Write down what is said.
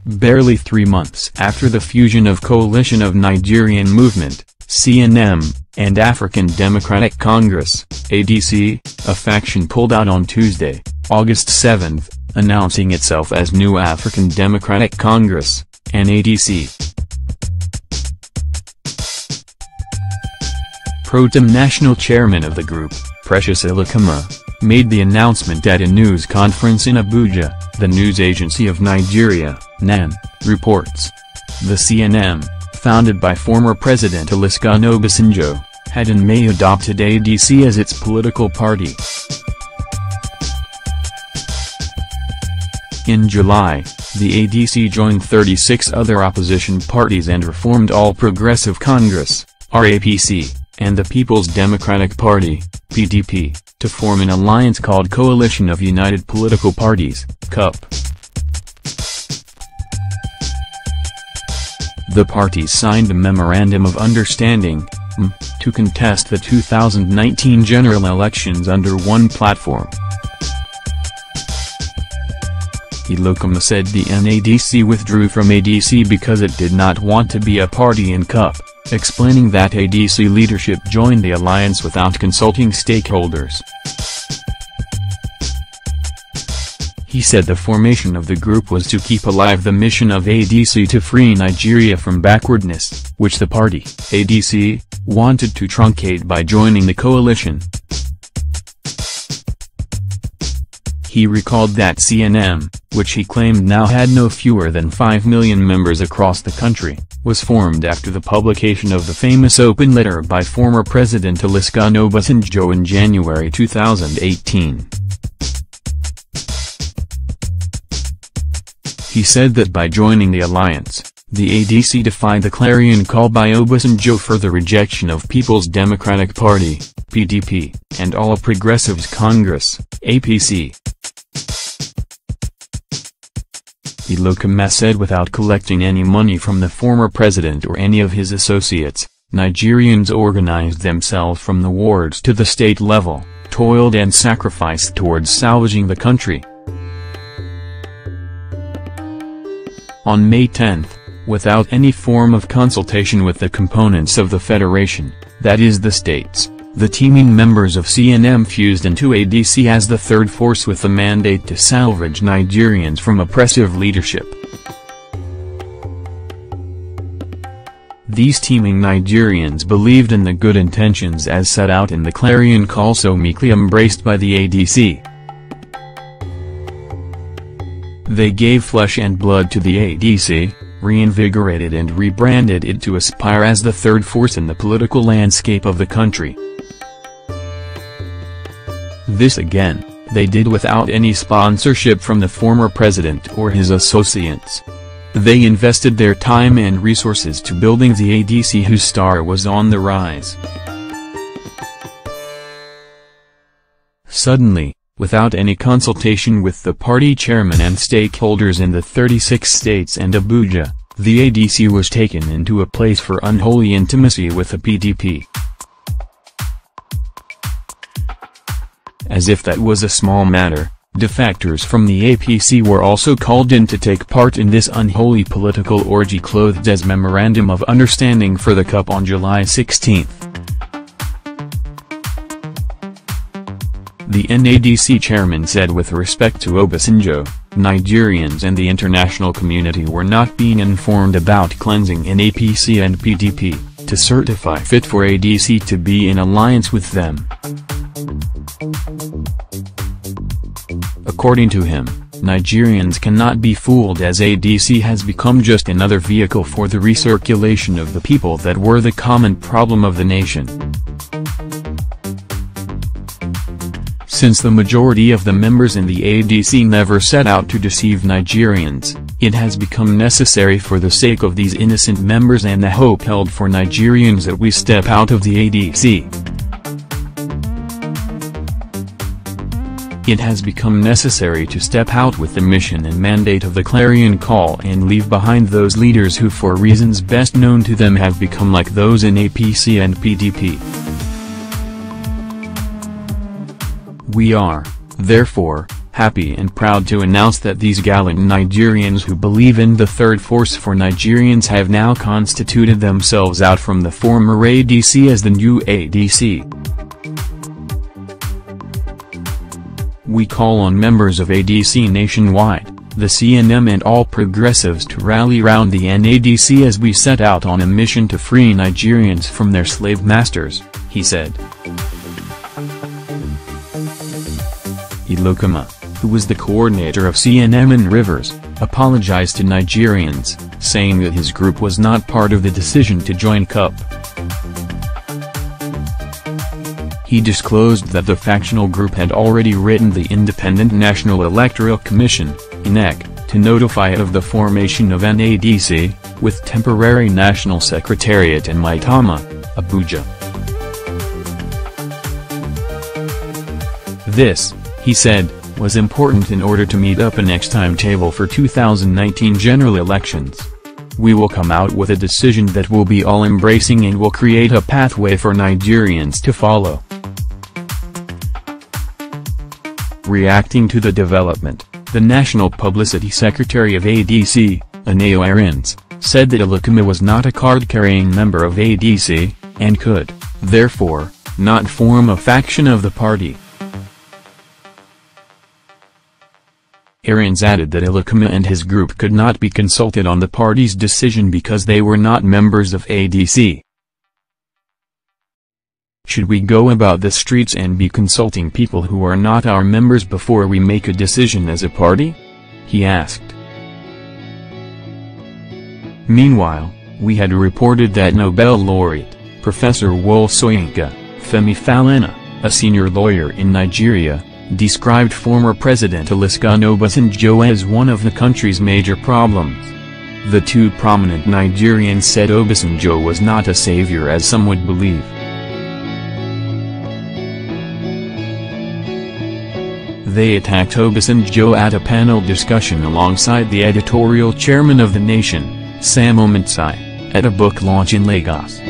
barely 3 months after the fusion of Coalition of Nigerian Movement, CNM, and African Democratic Congress, ADC, a faction pulled out on Tuesday, August 7, announcing itself as New African Democratic Congress, NADC. Pro-Tem national chairman of the group, Precious Ilakama, made the announcement at a news conference in Abuja, the news agency of Nigeria, NAN, reports. The CNM, founded by former President Olusegun Obasanjo, had in May adopted ADC as its political party. In July, the ADC joined 36 other opposition parties and reformed All Progressive Congress, RAPC, and the People's Democratic Party, PDP, to form an alliance called Coalition of United Political Parties, CUP. The parties signed a Memorandum of Understanding, to contest the 2019 general elections under one platform. Ilokama said the NADC withdrew from ADC because it did not want to be a party in CUP, explaining that ADC leadership joined the alliance without consulting stakeholders. He said the formation of the group was to keep alive the mission of ADC to free Nigeria from backwardness, which the party, ADC, wanted to truncate by joining the coalition. He recalled that CNM, which he claimed now had no fewer than 5 million members across the country, was formed after the publication of the famous open letter by former President Olusegun Obasanjo in January 2018. He said that by joining the alliance, the ADC defied the clarion call by Obasanjo for the rejection of People's Democratic Party, PDP, and All Progressives Congress, APC. Ilokama said without collecting any money from the former president or any of his associates, Nigerians organized themselves from the wards to the state level, toiled and sacrificed towards salvaging the country. On May 10, without any form of consultation with the components of the federation, that is the states, the teeming members of CNM fused into ADC as the third force with the mandate to salvage Nigerians from oppressive leadership. These teeming Nigerians believed in the good intentions as set out in the clarion call so meekly embraced by the ADC. They gave flesh and blood to the ADC, reinvigorated and rebranded it to aspire as the third force in the political landscape of the country. This again, they did without any sponsorship from the former president or his associates. They invested their time and resources to building the ADC whose star was on the rise. Suddenly, without any consultation with the party chairman and stakeholders in the 36 states and Abuja, the ADC was taken into a place for unholy intimacy with the PDP. As if that was a small matter, defectors from the APC were also called in to take part in this unholy political orgy clothed as Memorandum of Understanding for the CUP on July 16. The NADC chairman said with respect to Obasanjo, Nigerians and the international community were not being informed about cleansing in APC and PDP, to certify fit for ADC to be in alliance with them. According to him, Nigerians cannot be fooled as ADC has become just another vehicle for the recirculation of the people that were the common problem of the nation. Since the majority of the members in the ADC never set out to deceive Nigerians, it has become necessary for the sake of these innocent members and the hope held for Nigerians that we step out of the ADC. It has become necessary to step out with the mission and mandate of the clarion call and leave behind those leaders who for reasons best known to them have become like those in APC and PDP. We are, therefore, happy and proud to announce that these gallant Nigerians who believe in the third force for Nigerians have now constituted themselves out from the former ADC as the new ADC. We call on members of ADC nationwide, the CNM and all progressives to rally round the NADC as we set out on a mission to free Nigerians from their slave masters, he said. Elokama, who was the coordinator of CNM in Rivers, apologized to Nigerians, saying that his group was not part of the decision to join CUP. He disclosed that the factional group had already written the Independent National Electoral Commission, INEC, to notify it of the formation of NADC, with temporary National Secretariat in Maitama, Abuja. This, he said, was important in order to meet up a next timetable for 2019 general elections. We will come out with a decision that will be all-embracing and will create a pathway for Nigerians to follow. Reacting to the development, the National Publicity Secretary of ADC, Anayo Arins, said that Elokama was not a card-carrying member of ADC, and could, therefore, not form a faction of the party. Arins added that Elokama and his group could not be consulted on the party's decision because they were not members of ADC. Should we go about the streets and be consulting people who are not our members before we make a decision as a party? He asked. Meanwhile, we had reported that Nobel laureate, Professor Wole Soyinka, Femi Falana, a senior lawyer in Nigeria, described former President Olusegun Obasanjo as one of the country's major problems. The two prominent Nigerians said Obasanjo was not a savior as some would believe. They attacked Obasanjo at a panel discussion alongside the editorial chairman of The Nation, Sam Omansai, at a book launch in Lagos.